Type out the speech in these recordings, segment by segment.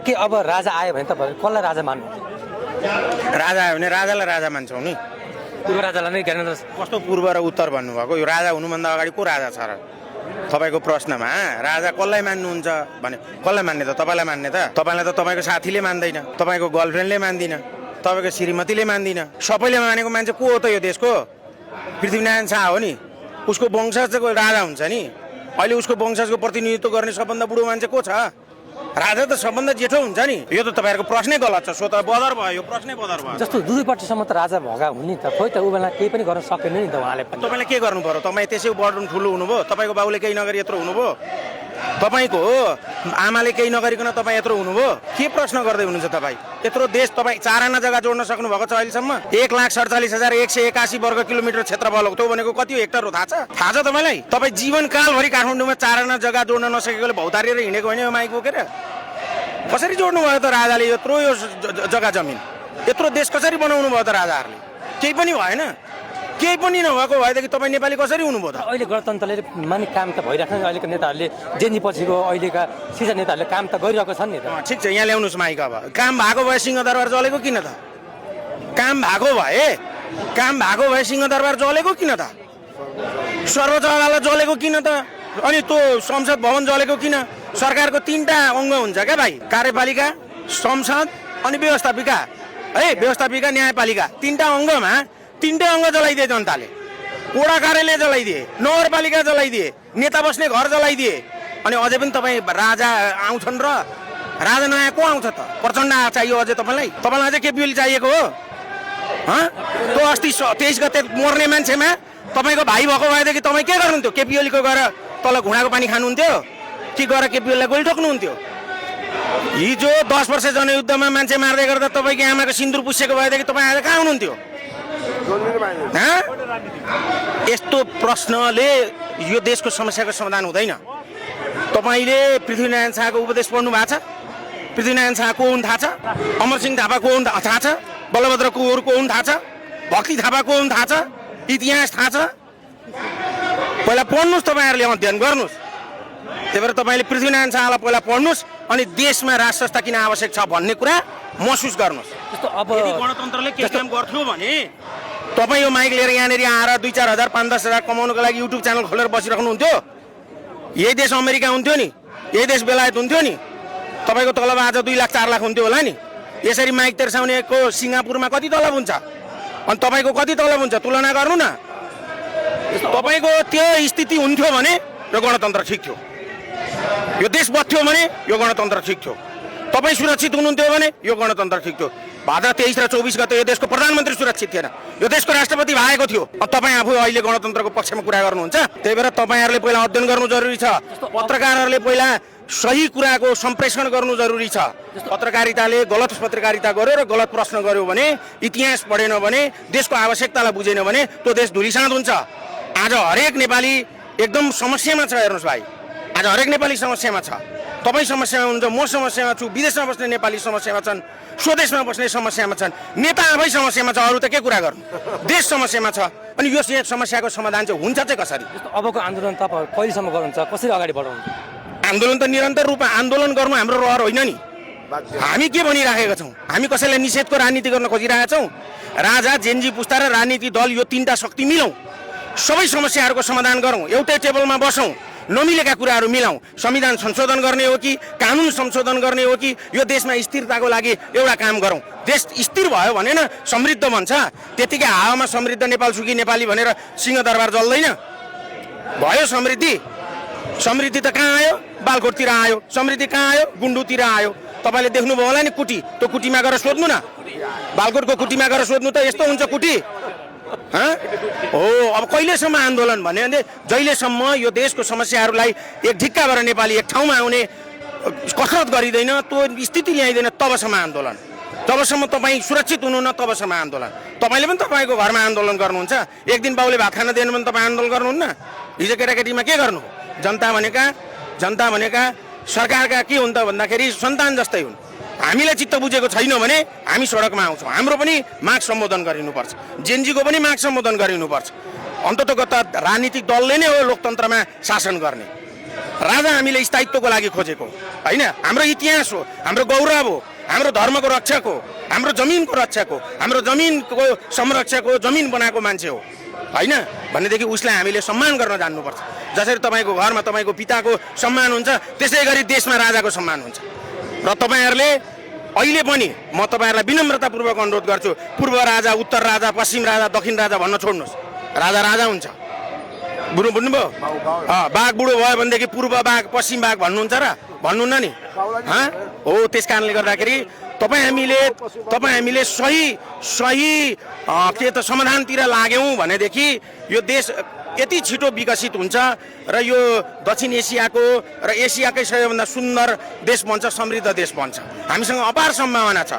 के अब राजा आयो भने तपाईहरु कसलाई राजा मान्नु? राजा आयो भने राजालाई राजा मान्छौँ नि। पूर्व राजालाई नै ज्ञानेन्द्र कस्तो पूर्व र उत्तर भन्नुभएको? यो राजा हुनुभन्दा अगाडि को राजा छ र? तपाईँको प्रश्नमा राजा कसलाई मान्नुहुन्छ भने कसलाई मान्ने त? तपाईँलाई मान्ने त? तपाईँलाई त तपाईँको साथीले मान्दैन, तपाईँको गर्लफ्रेन्डले मान्दिन, तपाईँको श्रीमतीले मान्दिन। सबैले मानेको मान्छे को हो त यो देशको? पृथ्वीनारायण शाह हो नि। उसको वंशजको राजा हुन्छ नि। अहिले उसको वंशजको प्रतिनिधित्व गर्ने सबभन्दा बुढो मान्छे को छ? राजा त सबभन्दा जेठो हुन्छ नि। यो त तपाईँहरूको प्रश्नै गलत छ। सो त बदर भयो, यो प्रश्नै बदर भयो। जस्तो दुईपट्टिसम्म त राजा भगा हुने त, खोइ त उ बेला केही पनि गर्न सकेन नि त उहाँले पनि। तपाईँले के गर्नु पर्यो? तपाईँ त्यसै बर्डन ठुलो हुनुभयो, तपाईँको बाउले केही नगरी यत्रो हुनुभयो, तपाईँको आमाले केही नगरिकन तपाईँ यत्रो हुनुभयो। के प्रश्न गर्दै हुनुहुन्छ तपाईँ? यत्रो देश तपाईँ 4 आना जग्गा जोड्न सक्नु भएको छ अहिलेसम्म? 1,47,181 वर्ग किलोमिटर क्षेत्रफल हो। त्यो भनेको कति हो हेक्टर हो थाहा छ? थाहा छ तपाईँलाई? तपाईँ जीवनकालभरि काठमाडौँमा 4 आना जग्गा जोड्न नसकेकोले भौतारिएर हिँडेको होइन यो माइक बोकेर? कसरी जोड्नु भयो त राजाले यत्रो यो जग्गा जमिन? यत्रो देश कसरी बनाउनु भयो त राजाहरूले? केही पनि भएन। केही पनि नभएको भएदेखि तपाईँ नेपाली कसरी हुनुभयो त? अहिले गणतन्त्रले माने काम त भइरहेको छ। अहिलेको नेताहरूले जेन्जी पछिको अहिलेका सिजन नेताहरूले काम त गरिरहेको छन् नि त। ठिक छ, यहाँ ल्याउनुहोस् माइक। अब काम भएको भए सिंहदरबार जलेको किन त? काम भएको भए सिंहदरबार जलेको किन त? सर्वोच्च अदालत जलेको किन त? अनि त्यो संसद भवन जलेको किन? सरकारको 3टा अङ्ग हुन्छ क्या भाइ, कार्यपालिका, संसद अनि व्यवस्थापिका है। व्यवस्थापिका, न्यायपालिका, 3टा अङ्गमा 3टै अङ्ग जलाइदिए जनताले। वडा कार्यालय जलाइदिए, नगरपालिका जलाइदिए, नेता बस्ने घर जलाइदिए। अनि अझै पनि तपाईँ राजा आउँछन् र राजा नयाँ को आउँछ त? प्रचण्ड चाहियो अझै तपाईँलाई? तपाईँलाई अझै केपी ओली चाहिएको हो? त्यो अस्ति 23 गते मर्ने मान्छेमा तपाईँको भाइ भएको भएदेखि तपाईँ के गर्नुहुन्थ्यो? केपी ओलीको गएर तल घुँडाको पानी खानुहुन्थ्यो कि गएर केपी ओलीलाई गोली ठोक्नुहुन्थ्यो? हिजो 10 वर्ष जनयुद्धमा मान्छे मार्दै गर्दा तपाईँको आमाको सिन्दुर पुसेको भएदेखि तपाईँ आज कहाँ हुनुहुन्थ्यो? यस्तो प्रश्नले यो देशको समस्याको समाधान हुँदैन। तपाईँले पृथ्वीनारायण शाहको उपदेश पढ्नु भएको छ? पृथ्वीनारायण शाह को हुन् थाहा छ? अमरसिंह थापा को हुन् थाहा छ? बलभद्र कुँवर को हुन् थाहा छ? भक्ति थापा को हुन् थाहा छ? इतिहास थाहा छ? पहिला पढ्नुहोस्, तपाईँहरूले अध्ययन गर्नुहोस्। त्यही भएर तपाईँले पृथ्वीनारायण शाहलाई पहिला पढ्नुहोस् अनि देशमा राज संस्था किन आवश्यक छ भन्ने कुरा महसुस गर्नुहोस्। जस्तो अब यदि गणतन्त्रले के काम गर्थ्यो भने तपाईँ यो माइक लिएर यहाँनिर आएर 2-4 हजार 5-10 हजार कमाउनुको लागि युट्युब च्यानल खोलेर बसिराख्नुहुन्थ्यो? यही देश अमेरिका हुन्थ्यो नि? यही देश बेलायत हुन्थ्यो नि? तपाईँको तलब आज 2 लाख 4 लाख हुन्थ्यो होला नि? यसरी माइक तेर्साउनेको सिङ्गापुरमा कति तलब हुन्छ अनि तपाईँको कति तलब हुन्छ? तुलना गर्नु न। तपाईँको त्यो स्थिति हुन्थ्यो भने यो गणतन्त्र ठिक थियो, यो देश बच्थ्यो भने यो गणतन्त्र ठिक थियो, तपाईँ सुरक्षित हुनुहुन्थ्यो भने यो गणतन्त्र ठिक थियो। भाद्र 23 र 24 गते यो देशको प्रधानमन्त्री सुरक्षित थिएन, यो देशको राष्ट्रपति भएको थियो। तपाईँ आफू अहिले गणतन्त्रको पक्षमा कुरा गर्नुहुन्छ। त्यही भएर तपाईँहरूले पहिला अध्ययन गर्नु जरुरी छ। पत्रकारहरूले पहिला सही कुराको सम्प्रेषण गर्नु जरुरी छ। पत्रकारिताले गलत पत्रकारिता गर्यो र गलत प्रश्न गर्यो भने, इतिहास पढेन भने, देशको आवश्यकतालाई बुझेन भने त्यो देश धुलिसात हुन्छ। आज हरेक नेपाली एकदम समस्यामा छ। हेर्नुहोस् भाइ, आज हरेक नेपाली समस्यामा छ। तपाईँ समस्यामा हुनुहुन्छ, म समस्यामा छु, विदेशमा बस्ने नेपाली समस्यामा छन्, स्वदेशमा बस्ने समस्यामा छन्, नेता आफै समस्यामा छ। अरू त के कुरा गर्नु? देश समस्यामा छ। अनि यो समस्याको समाधान चाहिँ हुन्छ चाहिँ कसरी? अबको आन्दोलन तपाईँ कहिलेसम्म गर्नुहुन्छ? कसरी अगाडि बढाउनुहुन्छ? आन्दोलन त निरन्तर रूपमा आन्दोलन गर्नु हाम्रो रहर होइन नि। हामी के भनिराखेका छौँ? हामी कसैलाई निषेधको राजनीति गर्न खोजिरहेका छौँ? राजा, जेन्जी पुस्ता र राजनीति दल यो 3टा शक्ति मिलौँ, सबै समस्याहरूको समाधान गरौँ, एउटै टेबलमा बसौँ, नमिलेका कुराहरू मिलाउँ। संविधान संशोधन गर्ने हो कि कानुन संशोधन गर्ने हो कि यो देशमा स्थिरताको लागि एउटा काम गरौँ। देश स्थिर भयो भने न समृद्ध बन्छ। त्यतिकै हावामा समृद्ध नेपाल सुखी नेपाली भनेर सिंहदरबार जल्दैन। भयो समृद्धि? समृद्धि त कहाँ आयो? बालकोटतिर आयो। समृद्धि कहाँ आयो? गुन्डुतिर आयो। तपाईँले देख्नुभयो होला नि कुटी, त्यो कुटीमा गएर सोध्नु न। बालकोटको कुटीमा गएर सोध्नु त यस्तो हुन्छ कुटी? हो। अब कहिलेसम्म आन्दोलन भने जहिलेसम्म यो देशको समस्याहरूलाई एक ढिक्का भएर नेपाली एक ठाउँमा आउने कसरत गरिँदैन, त्यो स्थिति ल्याइँदैन, तबसम्म आन्दोलन। जबसम्म तपाईँ सुरक्षित हुनुहुन्न तबसम्म आन्दोलन। तपाईँले पनि तपाईँको घरमा आन्दोलन गर्नुहुन्छ। एक दिन बाउले भात खान दिएन भने तपाईँ आन्दोलन गर्नुहुन्न? हिजो केटाकेटीमा के गर्नु? जनता भनेका सरकारका के हुन् त भन्दाखेरि सन्तान जस्तै हुन्। हामीलाई चित्त बुझेको छैन भने हामी सडकमा आउँछौँ। हाम्रो पनि माग सम्बोधन गरिनुपर्छ, जेन्जीको पनि माग सम्बोधन गरिनुपर्छ। अन्ततोगत राजनीतिक दलले नै हो लोकतन्त्रमा शासन गर्ने। राजा हामीले स्थायित्वको लागि खोजेको होइन, हाम्रो इतिहास हो, हाम्रो गौरव हो, हाम्रो धर्मको रक्षक हो, हाम्रो जमिनको रक्षक हो, हाम्रो जमिनको संरक्षक हो, जमिन बनाएको मान्छे हो होइन भनेदेखि उसलाई हामीले सम्मान गर्न जान्नुपर्छ। जसरी तपाईँको घरमा तपाईँको पिताको सम्मान हुन्छ त्यसै गरी देशमा राजाको सम्मान हुन्छ। र तपाईँहरूले अहिले पनि म तपाईँहरूलाई विनम्रतापूर्वक अनुरोध गर्छु, पूर्व राजा, उत्तर राजा, पश्चिम राजा, दक्षिण राजा भन्न छोड्नुहोस्। राजा राजा हुन्छ। बुझ्नुभयो? बाघ बुढो भयो भनेदेखि पूर्व बाघ पश्चिम बाघ भन्नुहुन्छ र भन्नुहुन्न नि हो। त्यस कारणले गर्दाखेरि तपाईँ हामीले सही के त समाधानतिर लाग्यौँ भनेदेखि यो देश यति छिटो विकसित हुन्छ र यो दक्षिण एसियाको र एसियाकै सबैभन्दा सुन्दर देश बन्छ, समृद्ध देश बन्छ। हामीसँग अपार सम्भावना छ।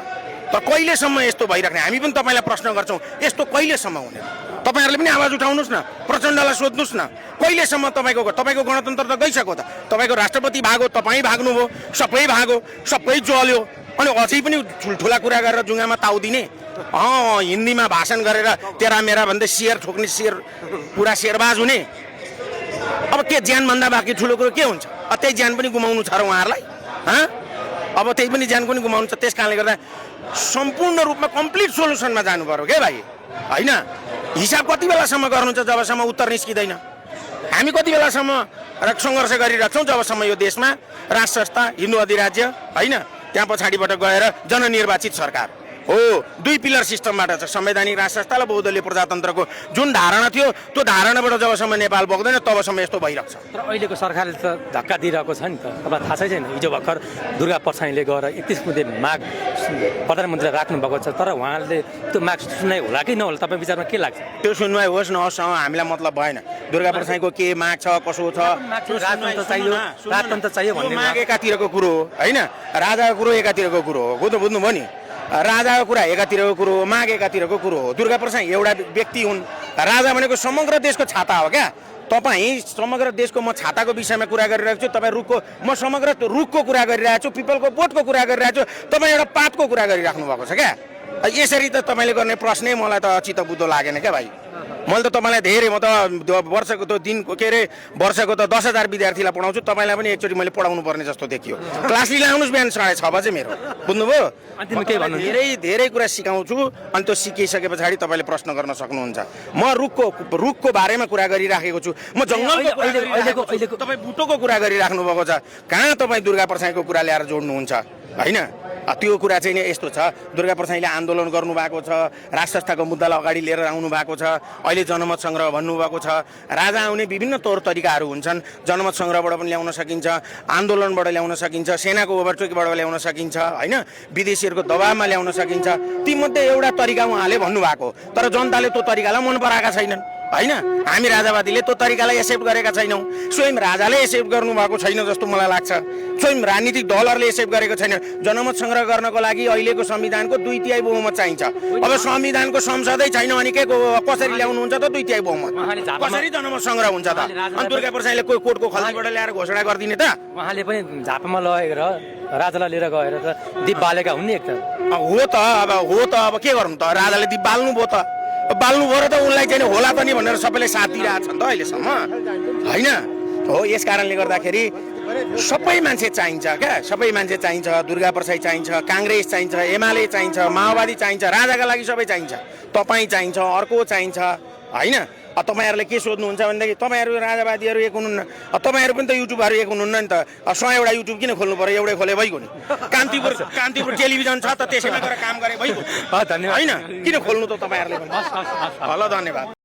त कहिलेसम्म यस्तो भइराख्ने? हामी पनि तपाईँलाई प्रश्न गर्छौँ, यस्तो कहिलेसम्म हुने? तपाईँहरूले पनि आवाज उठाउनुहोस् न, प्रचण्डलाई सोध्नुहोस् न, कहिलेसम्म तपाईँको गणतन्त्र त गइसक्यो त। तपाईँको राष्ट्रपति भागो, तपाईँ भाग्नुभयो, सबै भागो, सबै जल्यो, अनि अझै पनि ठुल्ठुला कुरा गरेर जुङ्गामा ताउदिने, हिन्दीमा भाषण गरेर तेरा मेरा भन्दै सियर ठोक्ने, पुरा शेरबाज हुने। अब के ज्यानभन्दा बाँकी ठुलो कुरो के हुन्छ? त्यही ज्यान पनि गुमाउनु छ र उहाँहरूलाई? अब त्यही पनि ज्यान पनि गुमाउनु छ। त्यस कारणले गर्दा सम्पूर्ण रूपमा कम्प्लिट सोल्युसनमा जानु पर्यो क्या भाइ होइन। हिसाब कति बेलासम्म गर्नुहुन्छ? जबसम्म उत्तर निस्किँदैन। हामी कति बेलासम्म सङ्घर्ष गरिरहेछौँ? जबसम्म यो देशमा राज संस्था, हिन्दू अधिराज्य होइन, त्यहाँ पछाडिबाट गएर जननिर्वाचित सरकार हो। दुई पिलर सिस्टमबाट छ, संवैधानिक राज संस्था र बहुदलीय प्रजातन्त्रको जुन धारणा थियो त्यो धारणाबाट जबसम्म नेपाल बग्दैन तबसम्म यस्तो भइरहेको छ। तर अहिलेको सरकारले त धक्का दिइरहेको छ नि त। तपाईँलाई थाहा छैन? हिजो भर्खर दुर्गा परसाईले गएर 31 बुँदे माग प्रधानमन्त्रीले राख्नुभएको छ, तर उहाँले त्यो माग सुन्नाइ होला कि नहोला तपाईँ विचारमा के लाग्छ? त्यो सुनवाई होस् नहोस् हामीलाई मतलब भएन। दुर्गा परसाईको के माग छ, कसो छ, राजतन्त्र चाहियो भन्ने माग एकातिरको कुरो हो होइन, राजाको कुरो एकातिरको कुरो हो। बुझ्नुभयो नि? राजाको कुरा एकातिरको कुरो हो, माग एकातिरको कुरो हो। दुर्गा परसाई एउटा व्यक्ति हुन्। राजा भनेको समग्र देशको छाता हो क्या। तपाईँ समग्र देशको, म छाताको विषयमा कुरा गरिरहेको छु, तपाईँ म समग्र रुखको कुरा गरिरहेको छु, पिपलको बोटको कुरा गरिरहेको छु, तपाईँ एउटा पातको कुरा गरिराख्नु भएको छ क्या। यसरी त तपाईँले गर्ने प्रश्नै मलाई त चित्त बुद्धो लागेन क्या भाइ। मैले त तपाईँलाई धेरै, म त वर्षको त दिनको के अरे वर्षको त 10,000 विद्यार्थीलाई पढाउँछु, तपाईँलाई पनि एकचोटि मैले पढाउनु पर्ने जस्तो देखियो। क्लास लिएर आउनुहोस् बिहान 6:30 बजे मेरो। बुझ्नुभयो? धेरै कुरा सिकाउँछु, अनि त्यो सिकिसके पछाडि तपाईँले प्रश्न गर्न सक्नुहुन्छ। म रुखको बारेमा कुरा गरिराखेको छु, म जङ्गलको तपाईँ बुटोको कुरा गरिराख्नु भएको छ। कहाँ तपाईँ दुर्गा परसाईको कुरा ल्याएर जोड्नुहुन्छ होइन? त्यो कुरा चाहिँ नि यस्तो छ, दुर्गा परसाईले आन्दोलन गर्नुभएको छ, राज संस्थाको मुद्दालाई अगाडि लिएर आउनु भएको छ, अहिले जनमत सङ्ग्रह भन्नुभएको छ। राजा आउने विभिन्न तौर तरिकाहरू हुन्छन्। जनमत सङ्ग्रहबाट पनि ल्याउन सकिन्छ, आन्दोलनबाट ल्याउन सकिन्छ, सेनाको ओभरटेकबाट ल्याउन सकिन्छ होइन, विदेशीहरूको दबावमा ल्याउन सकिन्छ। तीमध्ये एउटा तरिका उहाँले भन्नुभएको, तर जनताले त्यो तरिकालाई मन पराएका छैनन् होइन। हामी राजावादीले त्यो तरिकालाई एक्सेप्ट गरेका छैनौँ। स्वयं राजाले एक्सेप्ट गर्नुभएको छैन जस्तो मलाई लाग्छ। स्वयं राजनीतिक दलहरूले एक्सेप्ट गरेको छैन। जनमत सङ्ग्रह गर्नको लागि अहिलेको संविधानको 2/3 बहुमत चाहिन्छ। अब संविधानको संसदै छैन अनि के कसरी ल्याउनुहुन्छ त 2/3 बहुमत? कसरी जनमत सङ्ग्रह हुन्छ त? अनि दुर्गा परसाईले कोही कोर्टको खल्तीबाट ल्याएर घोषणा गरिदिने त? उहाँले पनि झापामा लगेर राजालाई लिएर गएर त दीप बालेका हुन् नि एक त। हो त अब के गर्नु त? राजाले दीप बाल्नुभयो त, बाल्नुभयो र त उनलाई चाहिँ होला त नि भनेर सबैले साथ दिइरहेको छ नि त अहिलेसम्म होइन हो। यस कारणले गर्दाखेरि सबै मान्छे चाहिन्छ क्या, सबै मान्छे चाहिन्छ। दुर्गा परसाई चाहिन्छ, काङ्ग्रेस चाहिन्छ, एमाले चाहिन्छ, माओवादी चाहिन्छ, राजाका लागि सबै चाहिन्छ, तपाईँ चाहिन्छ, अर्को चाहिन्छ होइन। तपाईँहरूले के सोध्नुहुन्छ भनेदेखि तपाईँहरू राजावादीहरू एक हुनुहुन्न, तपाईँहरू पनि त युट्युबहरू एक हुनुहुन्न नि त। 100 एउटा युट्युब किन खोल्नु पऱ्यो? एउटै खोले भइगयो नि। कान्तिपुर टेलिभिजन छ त, त्यसैमा गएर काम गरे भइगयो होइन? किन खोल्नु त तपाईँहरूले पनि? ल धन्यवाद।